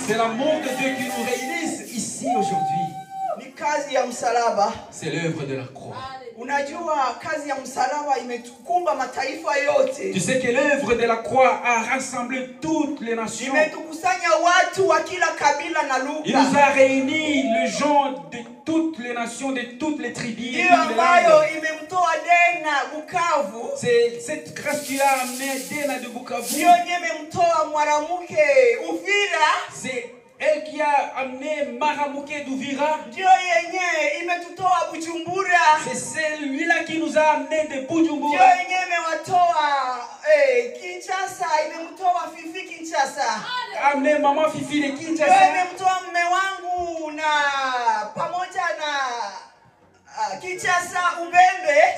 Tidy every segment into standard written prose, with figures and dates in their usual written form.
C'est l'amour de Dieu qui nous réunit ici aujourd'hui. Ni kazi ya msalaba. C'est l'œuvre de la croix. Unajua kazi ya msalaba imetukumba mataifa yote. Tu sais que l'œuvre de la croix a rassemblé toutes les nations. Imetukusanya watu wa kila kabila na lugha. Il nous a réunis les gens de toutes les nations, de toutes les tribus. C'est cette grâce qui a amené Dena de Bukavu. C'est elle qui a amené Maramuke d'Uvira. C'est celui-là qui nous a amené de Bujumbura. Amené maman Fifi de Kinshasa.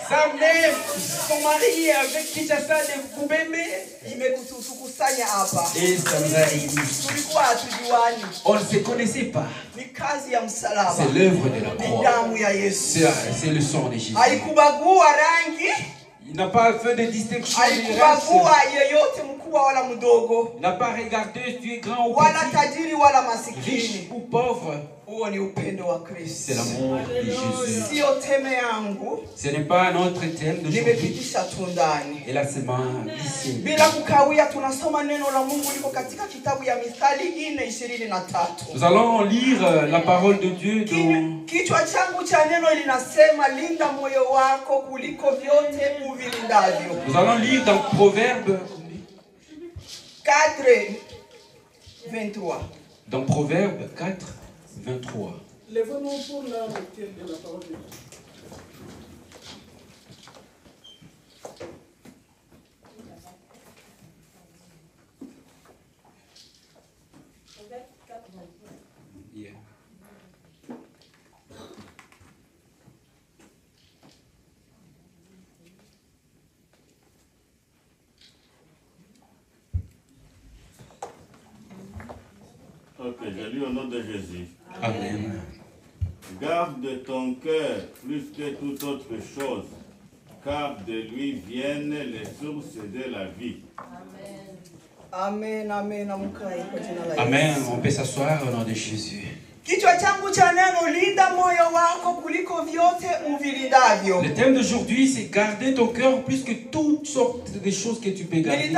Ça amené son mari avec Kinshasa de Bubembe. Et ça nous a réunis. On ne se connaissait pas. C'est l'œuvre de la croix. C'est le sang de Jésus. Il n'a pas fait de distinction. Il n'a pas regardé si tu es grand ou petit, riche ou pauvre. C'est l'amour de Jésus. Ce n'est pas notre thème d'aujourd'hui. Et là c'est ici. Nous allons lire la parole de Dieu dans... Nous allons lire dans Proverbe 4, 23. Dans Proverbe 4, 23. Lève-nous pour la lecture de la parole de Dieu. Yeah. Ok, je lis au nom de Jésus. Amen. Garde ton cœur plus que toute autre chose, car de lui viennent les sources de la vie. Amen, amen, Amen. On peut s'asseoir au nom de Jésus. Le thème d'aujourd'hui, c'est garder ton cœur plus que toutes sortes de choses que tu peux garder.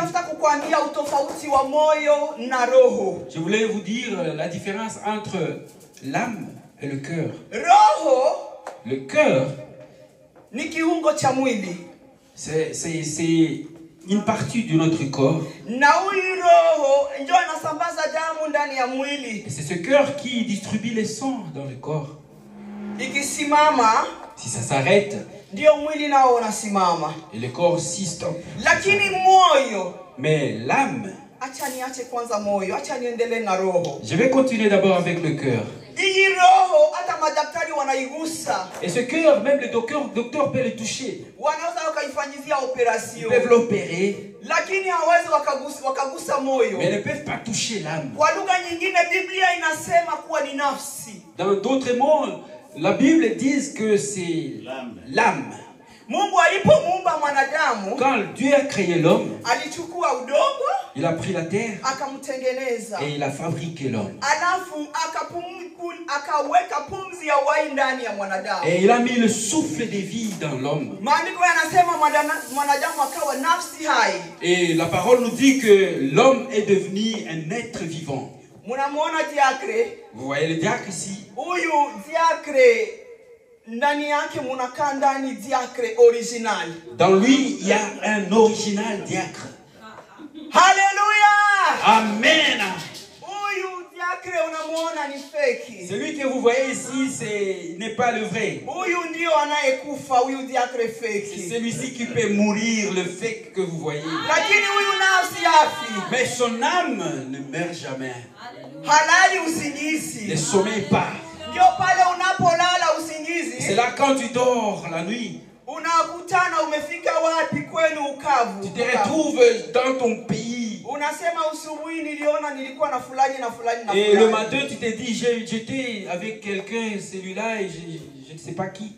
Je voulais vous dire la différence entre l'âme et le cœur. Le cœur, c'est une partie de notre corps. Et c'est ce cœur qui distribue les sang dans le corps. Si ça s'arrête, et le corps aussi stoppe. Mais l'âme, je vais continuer d'abord avec le cœur. Et ce cœur, même le docteur peut le toucher. Ils peuvent l'opérer, mais ne peuvent pas toucher l'âme. Dans d'autres mots, la Bible dit que c'est l'âme. Quand Dieu a créé l'homme, il a pris la terre et il a fabriqué l'homme. Et il a mis le souffle de vie dans l'homme. Et la parole nous dit que l'homme est devenu un être vivant. Vous voyez le diacre ici? Dans lui, il y a un original diacre. Alléluia! Amen. Celui que vous voyez ici, n'est pas le vrai. C'est celui-ci qui peut mourir, le fake que vous voyez. Mais son âme ne meurt jamais. Ne sommeille pas. C'est là quand tu dors la nuit. Tu te retrouves dans ton pays. Et le matin tu te dis j'étais avec quelqu'un, celui-là et je ne sais pas qui.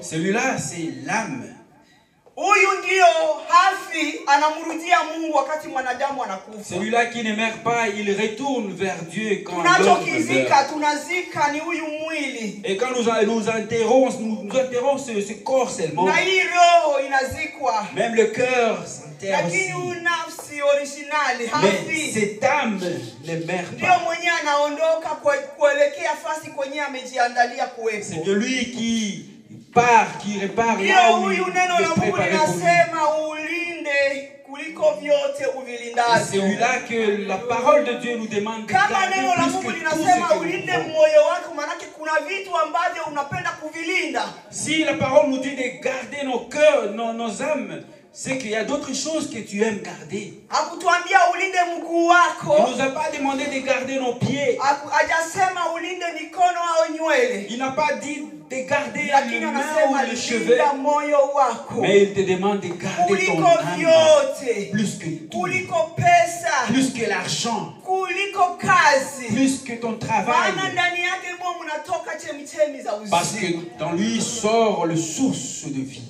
Celui-là c'est l'âme. Celui-là qui ne meurt pas, il retourne vers Dieu quand l'homme meurt. Et quand nous enterrons ce corps seulement, même le cœur s'enterre aussi. Mais cette âme ne meurt pas. C'est de lui qui part, qui répare là où il est préparé pour lui. C'est celui-là que la parole de Dieu nous demande de garder plus que tout ce que nous. Si la parole nous dit de garder nos cœurs, nos âmes, c'est qu'il y a d'autres choses que tu aimes garder. Il ne nous a pas demandé de garder nos pieds. Il n'a pas dit de garder les mains ou les cheveux. Mais il te demande de garder ton âme. Plus que tout. Plus que l'argent. Plus que ton travail. Parce que dans lui sort le source de vie.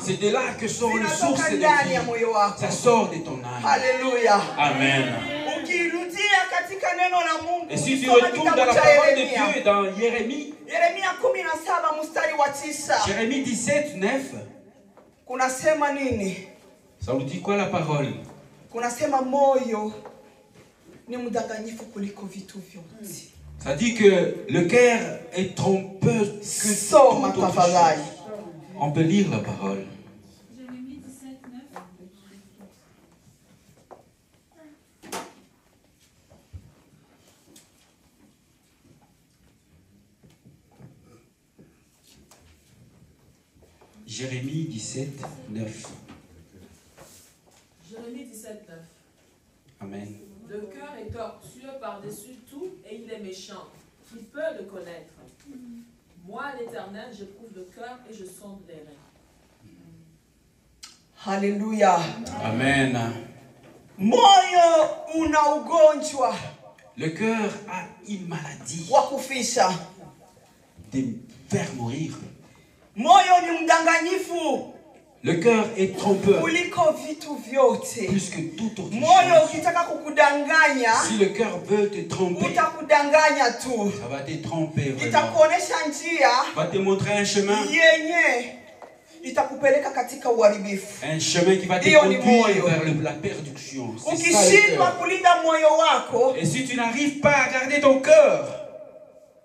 C'est de là que sort le source de vie. Ça sort de ton âme. Alléluia. Amen. Et si tu retournes dans la parole de Dieu dans Jérémie 17, 9, ça nous dit quoi la parole? Ça dit que le cœur est trompeur que toute autre chose. On peut lire la parole. Jérémie 17, 9. Jérémie 17, 9. Jérémie 17, 9. Amen. Le cœur est tortueux par-dessus tout et il est méchant. Qui peut le connaître? Moi, l'Éternel, j'éprouve le cœur et je sonde les reins. Alléluia. Amen. Moyo una ugonjwa Le cœur a une maladie wa kufisha. de faire mourir. Moyo ni mdanganyifu. Le cœur est trompeur Kuliko vitu vyote. plus que toute autre Moyo chose. ukitaka kukudanganya, Si le cœur veut te tromper, utakudanganya tu. ça va te tromper vraiment. Itakuonesha njia Va te montrer un chemin. yenye itakupeleka katika uharibifu. Un chemin qui va te Hiyo ni conduire moyo. vers la perdition. C'est ça le Ukishindwa cœur. kulinda moyo wako, Et si tu n'arrives pas à garder ton cœur,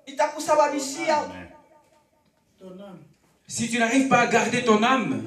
itakusababishia Ton âme. si tu n'arrives pas à garder ton âme,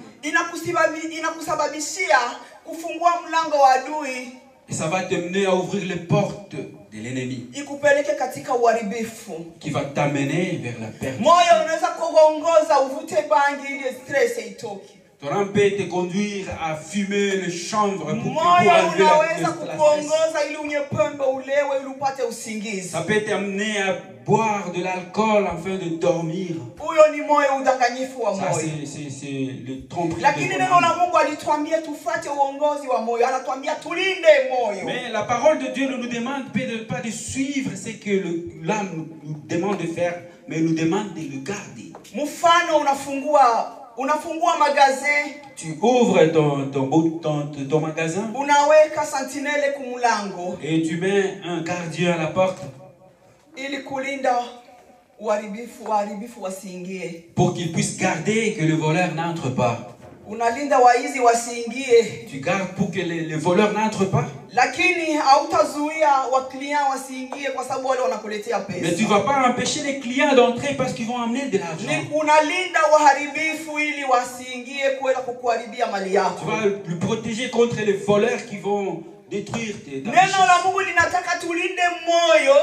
inakusababishia kufungua mlango wa adui, et ça va te mener à ouvrir les portes de l'ennemi ikupeleke katika uharibifu. qui va t'amener vers la perdition. Moyo unaweza kuongoza uvute bangi ili stress itoke. Ton âme peut te conduire à fumer le chanvre pour Moyo enlever unaweza la stress. kukuongoza ili unywe pombe ulewe ili upate usingizi. Ça peut t'amener à boire de l'alcool afin de dormir. Huyo ni moyo, udanganyifu wa Ça, moyo. c'est le tromperie Lakini de ton neno âme. la Mungu alituambia tufuate uongozi wa moyo. Anatuambia tulinde moyo. Mais la parole de Dieu ne nous demande pas de suivre ce que l'âme nous demande de faire, mais nous demande de le garder. Mfano unafungua magazin, Tu ouvres ton magasin unaweka sentinelle kumulango et tu mets un gardien à la porte ili kulinda waharibifu wasiingie. pour qu'il puisse garder que le voleur n'entre pas. Unalinda waizi wasiingie, Tu gardes pour que les voleurs n'entrent pas. lakini hautazuia waklia wasiingie kwa sababu wale wanakuletea Mais pesa. tu ne vas pas empêcher les clients d'entrer parce qu'ils vont amener de l'argent. Ni unalinda waharibifu ili wasiingie kuweza kukuharibia mali Tu yako. vas le protéger contre les voleurs qui vont détruire ta Neno la richesse. Mungu linataka tulinde moyo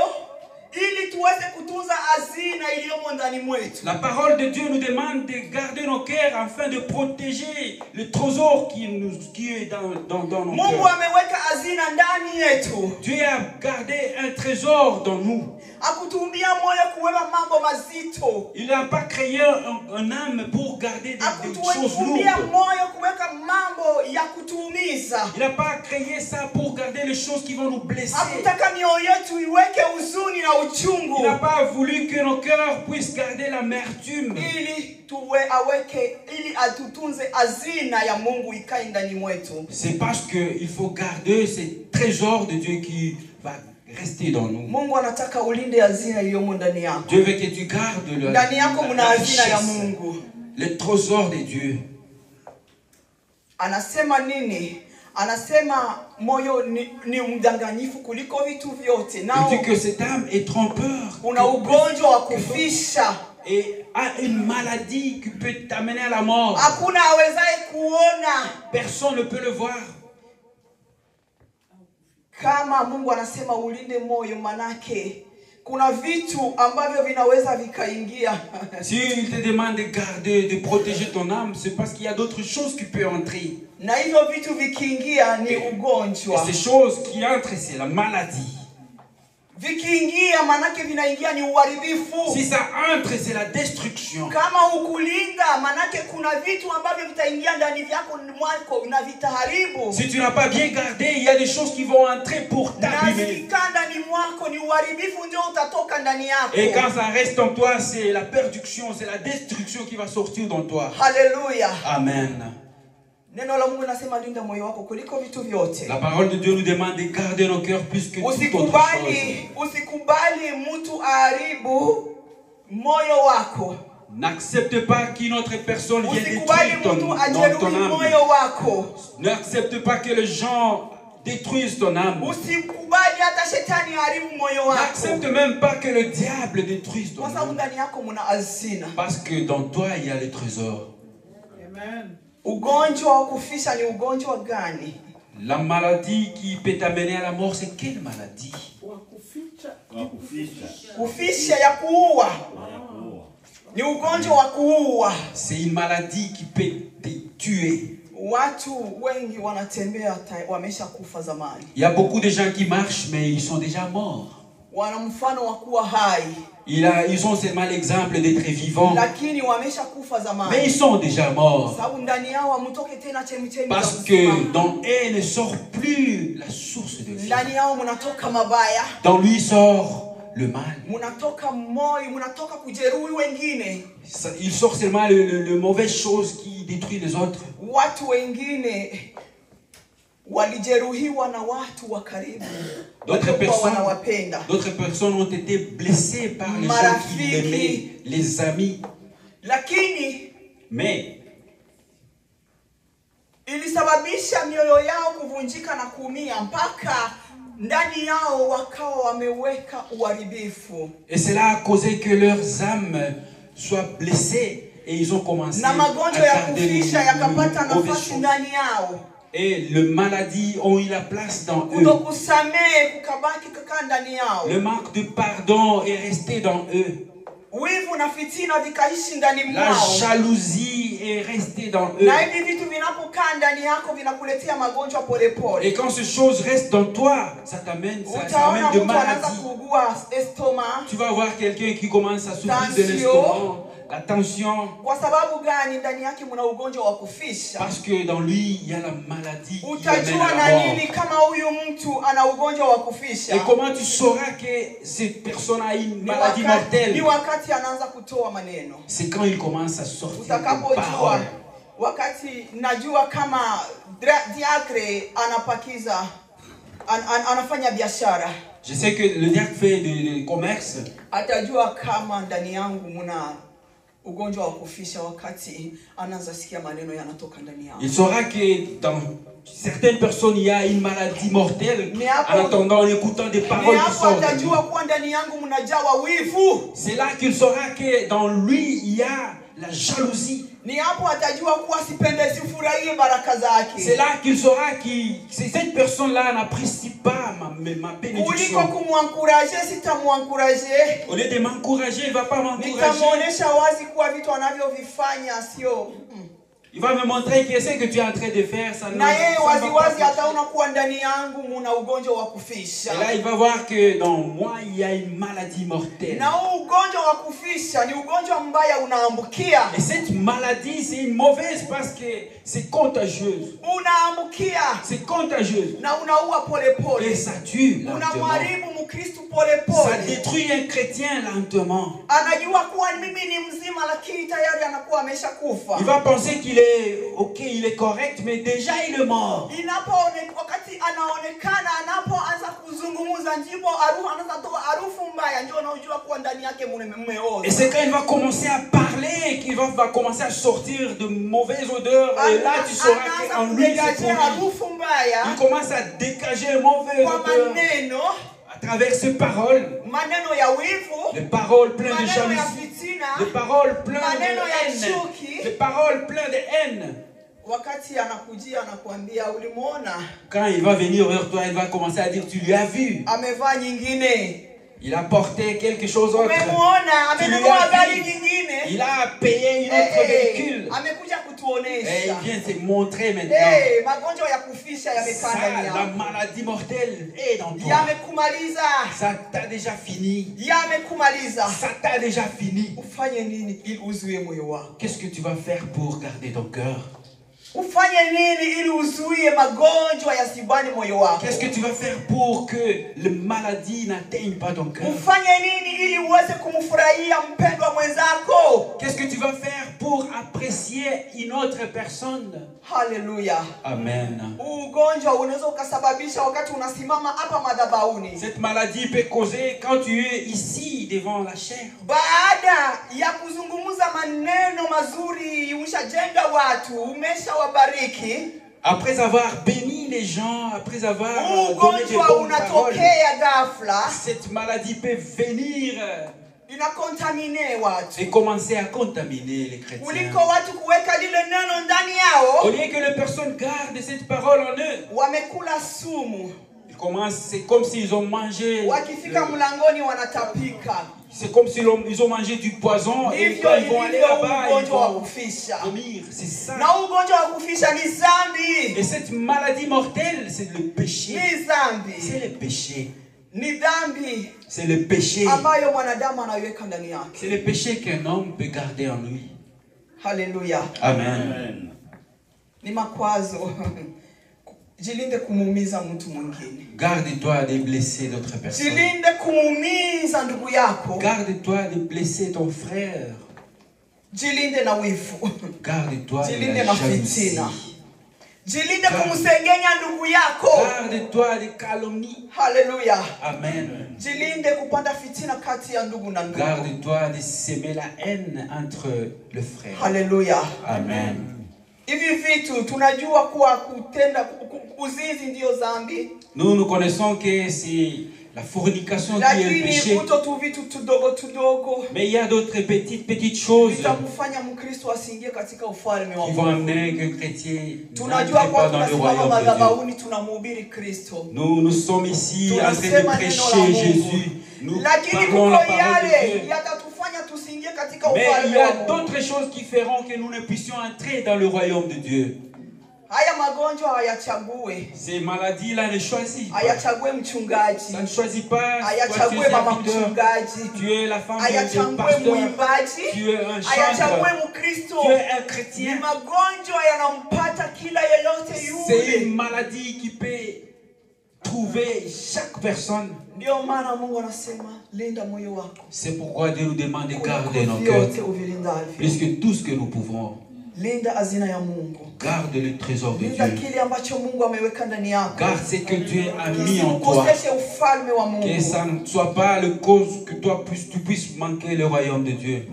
ili tuweze kutunza hazina iliyomo ndani mwetu. La parole de Dieu nous demande de garder nos cœurs afin de protéger le trésor qui est dans nos Mungu cœurs. ameweka hazina ndani yetu. Dieu a gardé un trésor dans nous. Akutumbia moyo kuweka mambo mazito. Il n'a pas créé un âme pour garder des choses Akutumbia lourdes. moyo kuweka mambo ya Il n'a pas créé ça pour garder les choses qui vont nous blesser. Il n'a pas voulu que nos cœurs puissent garder l'amertume. C'est parce qu'il faut garder ces trésors de Dieu qui va rester dans nous. Dieu veut que tu gardes la richesse, les trésors de Dieu. Anasema nini? Anasema moyo ni mdanganyifu kuliko vitu vyote. Il dit que cette âme est trompeur. Una ugonjwa wa kufisha. Et a une maladie qui peut t'amener à la mort. Hakuna awezaye kuona. Personne ne peut le voir. Kama Mungu anasema ulinde moyo, manake kuna vitu ambavyo vinaweza vikaingia. Si il te demande de garder, de protéger ton âme, c'est parce qu'il y a d'autres choses qui peuvent entrer. Na hivyo vitu vikiingia ni ugonjwa. Et ces choses qui entrent, c'est la maladie. Vikiingia manake vinaingia ni uharibifu. Si ça entre, c'est la destruction. Kama ukulinda manake kuna vitu ambavyo vitaingia ndani yako mwako na vitaharibu. Si tu n'as pas bien gardé, il y a des choses qui vont entrer pour t'abîmer. Et quand ça reste en toi, c'est la perdition, c'est la destruction qui va sortir dans toi. Alléluia. Amen. La parole de Dieu nous demande de garder nos cœurs plus que toute autre chose. N'accepte pas qu'une autre personne vienne détruire ton âme. N'accepte pas que les gens détruisent ton âme. N'accepte même pas que le diable détruise ton âme. Parce que dans toi, il y a les trésors. Amen. La maladie qui peut t'amener à la mort, c'est quelle maladie? C'est une maladie qui peut te tuer. Il y a beaucoup de gens qui marchent, mais ils sont déjà morts. Ils ont seulement l'exemple d'être vivants, mais ils sont déjà morts. Parce que dans eux ne sort plus la source de vie. Dans lui sort le mal. Il sort seulement le mauvaises choses qui détruit les autres. D'autres personnes ont été blessées par les gens qui l'aimaient, les amis. Mais ilisababisha mioyo yao kuvunjika na kuumia mpaka ndani yao wakawa wameweka uharibifu. Et cela a causé que leurs âmes soient blessées et ils ont commencé à garder les mauvaises choses. Et les maladies ont eu la place dans eux. Le manque de pardon est resté dans eux. La jalousie est restée dans eux. Et quand ces choses restent dans toi, ça t'amène de maladies. Tu vas voir quelqu'un qui commence à souffrir de l'estomac, la tension. Parce que dans lui, il y a la maladie qui amène à la mort. Et comment tu sauras que cette personne a une maladie mortelle? C'est quand il commence à sortir des paroles. Je sais que le diacre fait du commerce. Il saura que dans certaines personnes il y a une maladie mortelle en attendant, en écoutant des paroles qui sortent de lui. C'est là qu'il saura que dans lui il y a la jalousie. C'est là qu'il saura que cette personne-là n'apprécie pas ma bénédiction. Au lieu de m'encourager, il ne va pas m'encourager. Il va me montrer que ce que tu es en train de faire, ça ne na yeye ça va pas waziwazi marcher. ataona kuwa ndani yangu muna ugonjwa wa kufisha. Et là, il va voir que dans moi, il y a une maladie mortelle. Na huu ugonjwa wa kufisha ni ugonjwa mbaya unaambukia. Et cette maladie, c'est une mauvaise parce que c'est contagieuse. Unaambukia. C'est contagieuse. Na unaua pole pole. Et ça tue lentement. Unamharibu Mkristo pole pole. Ça détruit un chrétien lentement. Anajua kuwa mimi ni mzima lakini tayari anakuwa ameshakufa. Il va penser qu'il est ok, il est correct, mais déjà il est mort. Wakati anaonekana anapoanza kuzungumza ndipo anaanza toa harufu mbaya, ndio unajua kuwa ndani yake mmeoza. Et c'est quand il va commencer à parler qu'il va commencer à sortir de mauvaises odeurs. Et là tu sauras qu'en lui c'est pourri. Il commence à dégager mauvaises odeurs à travers ses paroles. Les paroles pleines de jalousie. Les paroles pleines de haine. Les paroles pleines de haine. Quand il va venir vers toi, il va commencer à dire, tu lui as vu. Il a porté quelque chose d'autre. Il a payé une autre véhicule. Et il vient te montrer maintenant. Ça, la maladie mortelle est dans toi. Ça t'a déjà fini. Ça t'a déjà fini. Qu'est-ce que tu vas faire pour garder ton cœur? Qu'est-ce que tu vas faire pour que les maladies n'atteignent pas ton cœur? Qu'est-ce que tu vas faire pour apprécier une autre personne? Hallelujah. Amen. Cette maladie peut causer quand tu es ici devant la chair. Après avoir béni les gens, après avoir donné des bonnes paroles, cette maladie peut venir et commencer à contaminer les chrétiens. Au lieu que les personnes gardent cette parole en eux, c'est comme s'ils ont mangé. C'est comme s'ils ont mangé du poison et quand ils vont aller là-bas, ils vont vomir. C'est ça. Et cette maladie mortelle, c'est le péché. C'est le péché. C'est le péché. C'est le péché qu'un homme peut garder en lui. Alléluia. Amen. Garde-toi de blesser d'autres personnes. Garde-toi de blesser ton frère. Garde-toi de la jalousie. Garde-toi des calomnies. Alléluia. Amen. Garde-toi de s'aimer la haine entre le frère. Alléluia. Amen. Nous connaissons que c'est la fornication qui est le péché. Mais il y a d'autres petites choses qui vont amener qu'un chrétien n'entre pas dans le royaume de Dieu. Nous sommes ici en train de prêcher Jésus. Nous parlons la parole de Dieu. Mais il y a d'autres choses qui feront que nous ne puissions entrer dans le royaume de Dieu. Ces maladies-là ne choisissent pas. Ça ne choisit pas. Tu es la femme d'un pasteur. Tu es un chanteur. Tu es un chrétien. C'est une maladie qui peut trouver chaque personne. C'est pourquoi Dieu nous demande de garder nos cœurs plus que tout ce que nous pouvons. Garde le trésor de Dieu. Garde ce que Dieu a mis en toi. Que ça ne soit pas le cause que toi tu puisses manquer le royaume de Dieu.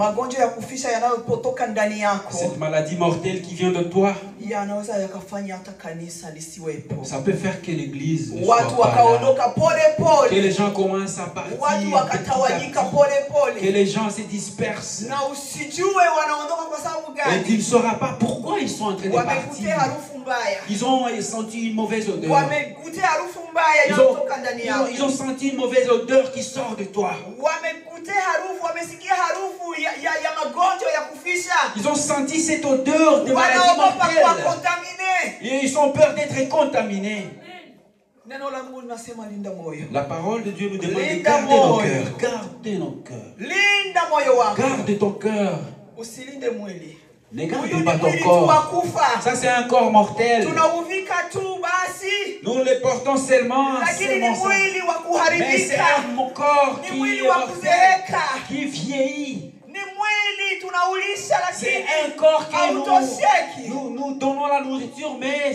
Cette maladie mortelle qui vient de toi, ça peut faire que l'église ne soit pas là. Que les gens commencent à partir petit à petit. Que les gens se dispersent. Et tu ne sauras pas pourquoi ils sont en train de partir. Ils ont senti une mauvaise odeur. Ils ont senti une mauvaise odeur qui sort de toi. Ils ont senti cette odeur de maladie mortelle. Et ils ont peur d'être contaminés. La parole de Dieu nous demande de garder nos cœurs. Garder nos cœurs. Garde ton cœur. Ne garde pas ton corps. Ça c'est un corps mortel. Nous le portons seulement ça. Mais c'est un corps qui est mortel, qui vieillit. C'est un corps que nous donnons la nourriture, mais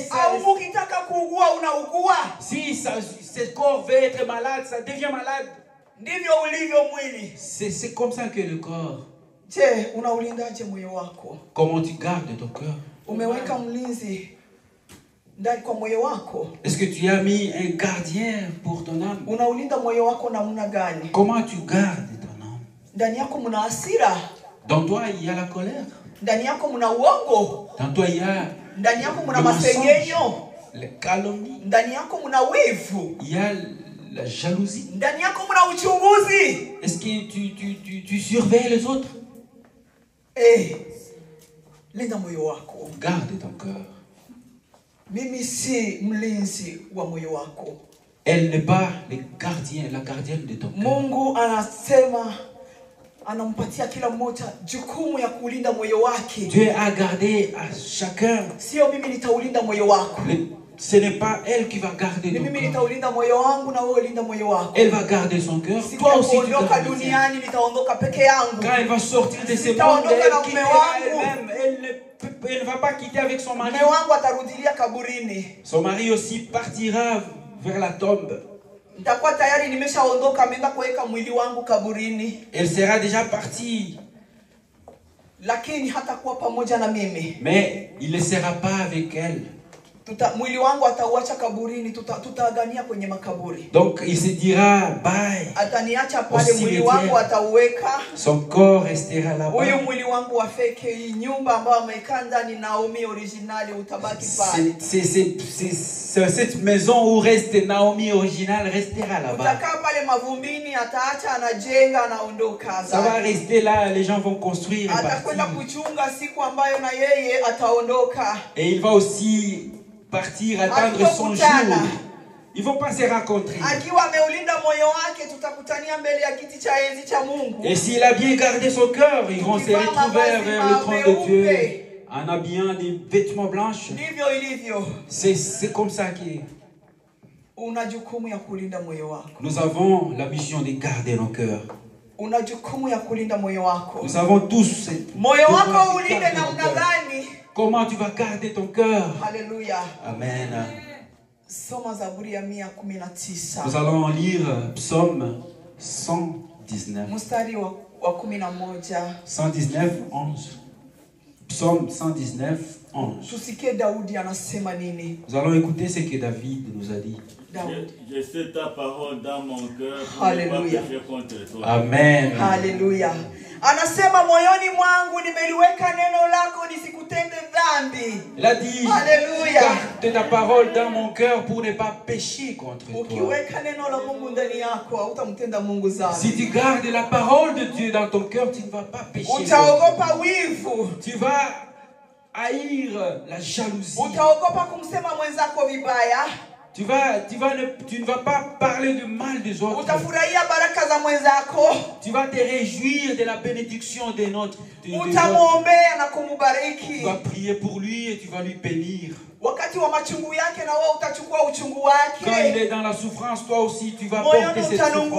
si ce corps veut être malade, ça devient malade. C'est comme ça que le corps. Comment tu gardes ton cœur? Est-ce que tu as mis un gardien pour ton âme? Comment tu gardes ton âme? Dans toi, il y a la colère. Dans toi, il y a le mensonge, la calomnie. Il y a la jalousie. Est-ce que tu surveilles les autres? Garde ton cœur. Elle n'est pas le gardien, la gardienne de ton cœur. Dieu a gardé à chacun. Ce n'est pas elle qui va garder ton cœur. Elle va garder son cœur. Toi aussi tu gardes le tien. Quand elle va sortir de ce monde, elle ne va pas quitter avec son mari. Son mari aussi partira vers la tombe. Elle sera déjà partie. Mais il ne sera pas avec elle. Donc il se dira bye au cimetière. Son corps restera là-bas. Cette maison où reste Naomi originale restera là-bas. Ça va rester là, les gens vont construire et partir. Et il va aussi partir, attendre son jour. Ils ne vont pas se rencontrer. Et s'il a bien gardé son cœur, ils vont se retrouver vers le trône de Dieu en habillant des vêtements blancs. C'est comme ça que nous avons la mission de garder nos cœurs. Nous avons tous cette comment tu vas garder ton cœur? Alléluia. Amen. Nous allons lire Psaume 119. 119, 11. Psaume 119, 11. Nous allons écouter ce que David nous a dit. Je sais ta parole dans mon cœur. Alléluia. Amen. Alléluia. Anasema moyoni mwangu nimeliweka neno lako nisikutende dhambi. Il a dit, Alléluia. garde ta parole dans mon cœur pour ne pas pécher contre toi. Ukiweka neno la Mungu ndani yako hautamtenda Mungu dhambi. Si tu gardes la parole de Dieu dans ton cœur, tu ne vas pas pécher. Utaogopa wivu. Tu vas haïr la jalousie. Utaogopa kumsema mwenzako vibaya. Tu ne vas pas parler de mal des autres. Utafurahia baraka za mwenzako. Tu vas te réjouir de la bénédiction de notre. Utamuombea na kumubariki. Tu vas prier pour lui et tu vas lui bénir. Wakati wa machungu yake na wewe utachukua uchungu wake. Quand il est dans la souffrance, toi aussi tu vas porter cette souffrance.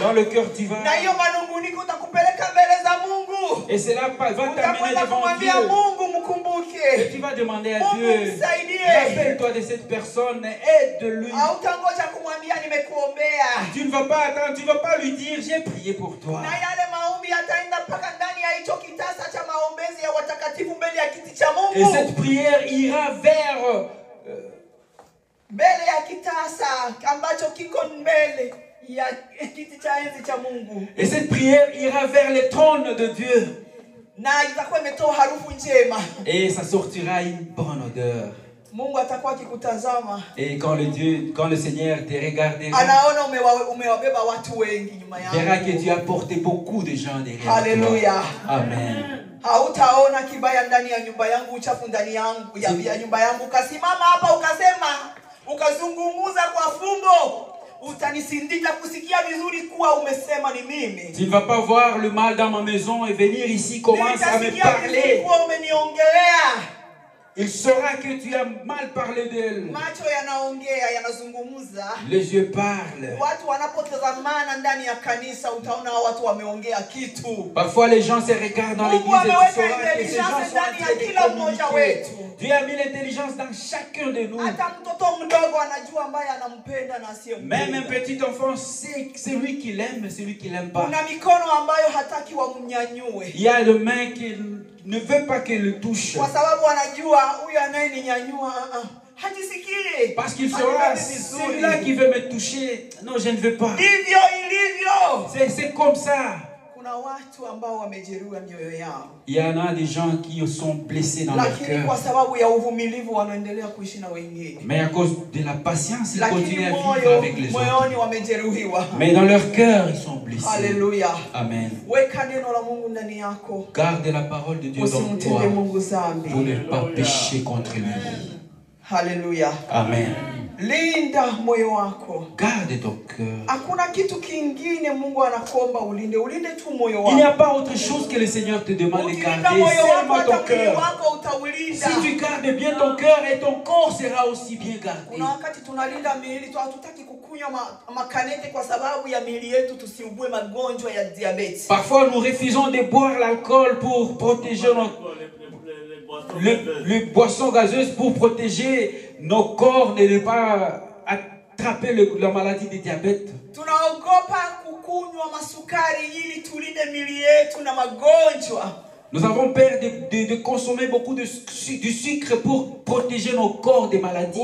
Dans le cœur tu vas. Na hiyo manunguniko utakupeleka mbele za Mungu. Et cela va t'amener devant Dieu. Mungu mkumbuke. Et tu vas demander à Dieu. Rappelle-toi de cette personne, aide-lui. Hautangoja kumwambia nimekuombea. Tu ne vas pas attendre, tu ne vas pas lui dire j'ai prié pour toi. Na yale maombi yataenda mpaka ndani ya hicho kitasa cha maombezi ya watakatifu mbele ya kiti cha Mungu. Et cette prière ira vers mbele ya kitasa ambacho kiko mbele ya kiti cha enzi cha Mungu. Et cette prière ira vers le trône de Dieu. na itakuwa imetoa harufu njema. Et ça sortira une bonne odeur. Mungu atakuwa akikutazama. Et quand le Seigneur te regardera, anaona umewabeba watu wengi nyuma yako. verra que tu as porté beaucoup de gens derrière Hallelujah. toi. Amen. Hautaona kibaya ndani ya nyumba yangu, uchafu ndani yangu ya nyumba yangu. Ukasimama hapa ukasema, ukazungumuza kwa fumbo, utanisindika kusikia vizuri kuwa umesema ni mimi. Tu ne vas pas voir le mal dans ma maison et venir ici commence à me parler. Kuwa umeniongelea. Il saura que tu as mal parlé d'elle. Macho yanaongea, yanazungumuza. Les yeux parlent. Watu wanapotazamana ndani ya kanisa utaona watu wameongea kitu. Parfois les gens se regardent dans l'église et tu sauras que ces gens sont en train de communiquer. Dieu a mis l'intelligence dans chacun de nous. Même un petit enfant sait que c'est lui qui l'aime, c'est lui qui l'aime pas. Il y a le main qui ne veut pas qu'elle le touche. Parce qu'il saura, celui-là qui veut me toucher, non, je ne veux pas. C'est comme ça. Il y en a des gens qui sont blessés dans leur cœur. Mais à cause de la patience, ils continuent à vivre avec les autres. Mais dans leur cœur, ils sont blessés. Alléluia. Amen. Garde la parole de Dieu dans toi pour ne pas pécher contre lui. Alléluia. Amen. Linda moyo wako. Garde ton cœur. Hakuna kitu kingine Mungu anakuomba ulinde. Ulinde tu moyo wako. Il n'y a pas autre chose que le Seigneur te demande de garder, seulement ton cœur. Si tu gardes bien ton cœur, et ton corps sera aussi bien gardé. Kuna wakati tunalinda miili tu, hatutaki kukunywa makanete kwa sababu ya miili yetu tusiugue magonjwa ya diabète. Parfois nous refusons de boire l'alcool pour protéger les boissons gazeuses pour protéger nos corps de ne pas attraper la maladie de diabète. Nous avons peur de consommer beaucoup du sucre pour protéger nos corps des maladies.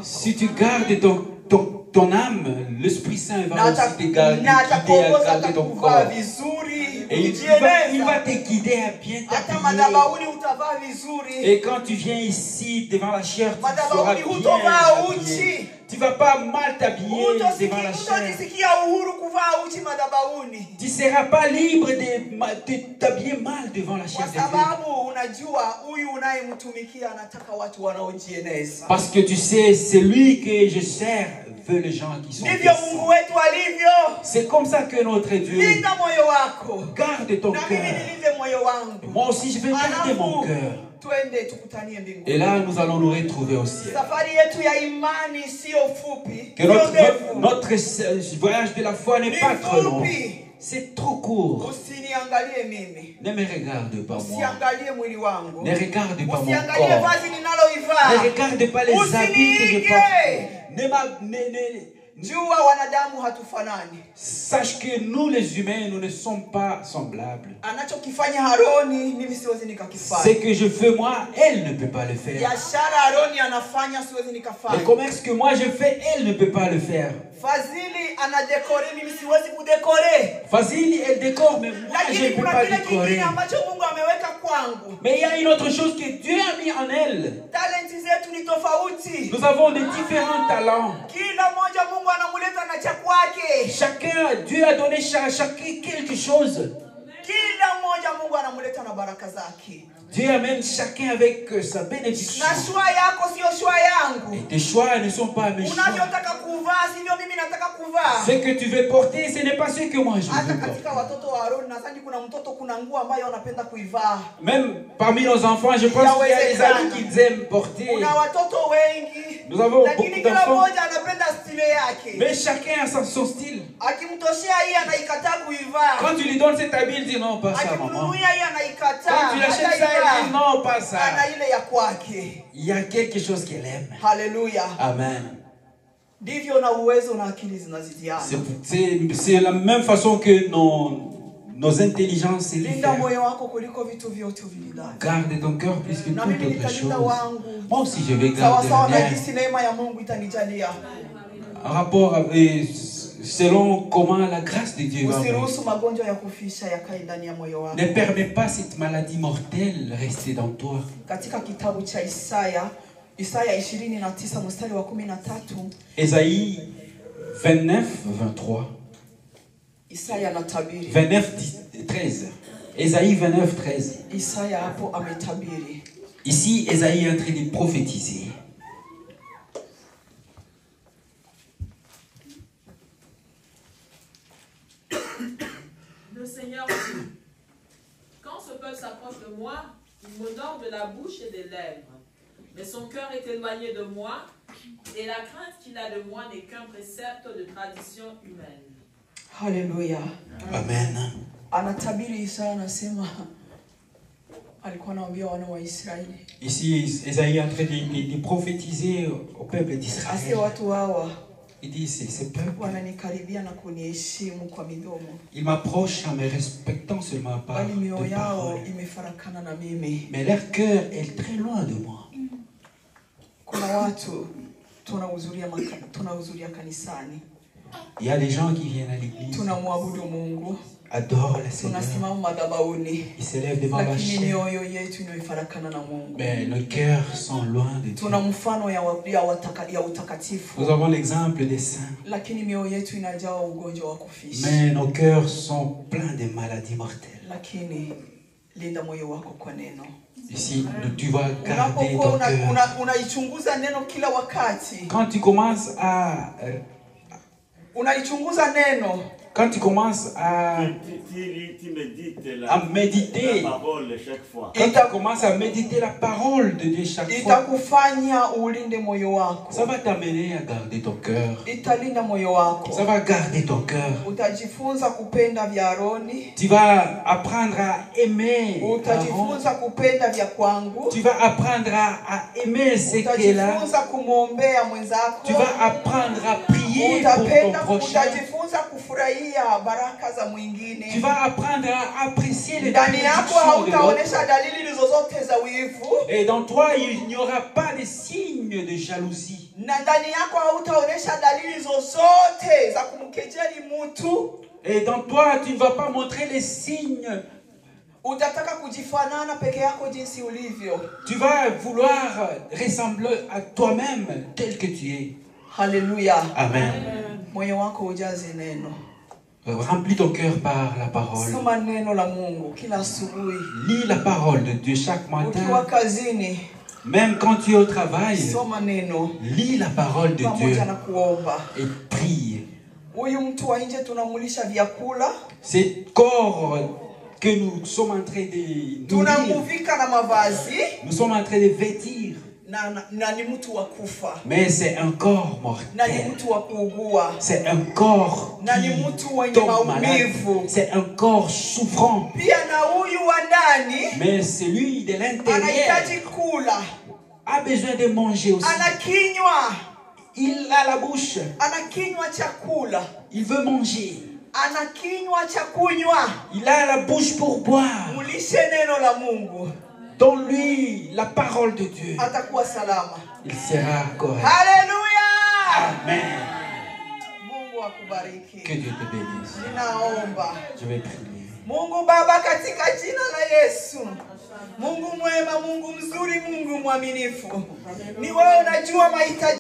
Si tu gardes ton âme, l'Esprit Saint va aussi te garder à garder ton corps. Et il va te guider à bien t'habiller. Et quand tu viens ici devant la chair, tu seras bien habillé. Tu ne vas pas mal t'habiller devant la chair. Tu ne seras pas libre de t'habiller mal devant la chair de Dieu. Parce que tu sais, celui que je sers veut les gens qui sont blessés. C'est comme ça que notre Dieu. Garde ton cœur. Moi aussi, je vais garder mon cœur. Et là, nous allons nous retrouver au ciel. Que notre voyage de la foi n'est pas trop long. C'est trop court. Ne me regarde pas moi. Ne regarde pas mon corps. Ne regarde pas les habits que je porte. Sache que nous les humains, nous ne sommes pas semblables. Ce que je fais moi, elle ne peut pas le faire. Le commerce que moi je fais, elle ne peut pas le faire. Fazili, elle décore, mais moi je ne peux pas décorer. Mais il y a une autre chose que Dieu a mis en elle. Nous avons des différents talents. Chacun, Dieu a donné chacun quelque chose. Dieu amène chacun avec sa bénédiction. Et tes choix ne sont pas mes choix. Ce que tu veux porter, ce n'est pas ce que moi je veux porter. Même parmi nos enfants, je pense qu'il y a des habits qu'ils aiment porter. Nous avons beaucoup d'enfants. Mais chacun a son style. Quand tu lui donnes cet habit, il dit non, pas ça, maman. Quand tu l'achètes ça, il dit non, pas ça. Il y a quelque chose qu'elle aime. Alléluia. Amen. C'est la même façon que nos intelligences s'élèvent. Garde ton cœur plus que toute autre chose. Moi aussi, je vais garder le mien. En rapport avec selon comment la grâce de Dieu va venir. Usiruhusu magonjwa ya kufisha yakae ndani ya moyo wako. Ne permets pas cette maladie mortelle rester dans toi. Katika kitabu cha Isaya 29 mstari wa 13. Ésaïe 29, 23. Isaya anatabiri. 29, 13. Ésaïe 29, 13. Isaya hapo ametabiri. Ici, Ésaïe est en train de prophétiser. Le Seigneur dit, quand ce peuple s'approche de moi, il m'honore de la bouche et des lèvres. Mais son cœur est éloigné de moi, et la crainte qu'il a de moi n'est qu'un précepte de tradition humaine. Alléluia. Amen. Anatabiri Isaya anasema alikuwa anawaambia wana wa Israeli. Ici, Ésaïe est en train de prophétiser au peuple Ase d'Israël. watu hawa Il dit, ce peuple, wananikaribia na kuniheshimu kwa midomo, il m'approche en me respectant seulement par bali mioyo de yao paroles. imefarakana na mimi. Mais leur cœur est très loin de moi. Kuna watu tunahudhuria kanisani, Il y a des gens qui viennent à l'église, tunamwabudu Mungu, adorent le Seigneur, tunasimama madhabahuni, ils se lèvent devant la lakini chaîne, mioyo yetu imefarakana na Mungu. mais nos cœurs sont loin de Dieu. Tuna mfano ya utakatifu, Nous avons l'exemple des saints, lakini mioyo yetu inajaa ugonjwa wa kufisha. mais nos cœurs sont pleins de maladies mortelles. Lakini linda moyo wako kwa neno. Ici, tu vas garder ton Unapokuwa cœur. unaichunguza neno kila wakati, Quand tu commences à unalichunguza neno, quand tu commences à Tu médites méditer, la parole chaque fois. quand tu commences à méditer la parole de Dieu chaque fois, itakufanya ulinde moyo wako, ça va t'amener à garder ton cœur. italinda moyo wako. Ça va garder ton cœur. Utajifunza kupenda vya Aroni, Tu vas apprendre à aimer Aaron. utajifunza kupenda vya kwangu, Tu vas apprendre à aimer ce qu'elle a. utajifunza kumwombea mwenzako, Tu vas apprendre à prier pour ton prochain. utajifunza kufurahia baraka za mwingine. Tu vas apprendre à apprécier les Ndani yako bénédictions de l'autre. hautaonesha dalili zozote za wivu, Et dans toi, il n'y aura pas de signes de jalousie. na ndani yako hautaonesha dalili zozote za kumkejeli mtu. Et dans toi, tu ne vas pas montrer les signes. Utataka kujifanana peke yako jinsi ulivyo. Tu vas vouloir ressembler à toi-même tel que tu es. Haleluya. Amen. Moyo wako ujaze neno. Remplis ton cœur par la parole. Soma neno la Mungu kila asubuhi. Lis la parole de Dieu chaque Ukiwa matin. kazini, Même quand tu es au travail, soma neno lis la parole de Dieu pamoja na kuomba. et prie. Huyu mtu wa nje tunamulisha vyakula, C'est corps que nous sommes en train de nourrir. tunamuvika na mavazi, Nous sommes en train de vêtir. na ni mtu wa kufa, Mais c'est un corps na ni mortel. mtu wa kuugua, C'est un corps na ni qui mtu mwenye tombe malade. maumivu. C'est un corps souffrant. Pia na huyu wa ndani Mais celui de l'intérieur anahitaji kula, a besoin de manger aussi. ana kinywa, Il a la bouche. ana kinywa cha kula, Il veut manger. ana kinywa cha kunywa. Il a la bouche pour boire. Mulishe neno la Mungu, Donne-lui la parole de Dieu. atakuwa salama. Il sera correct. Haleluya! Amen. Mungu akubariki. Que Dieu te bénisse. Ninaomba Je vais prier. Mungu Baba, katika jina la Yesu, Mungu mwema, Mungu mzuri, Mungu mwaminifu, ni wewe unajua mahitaji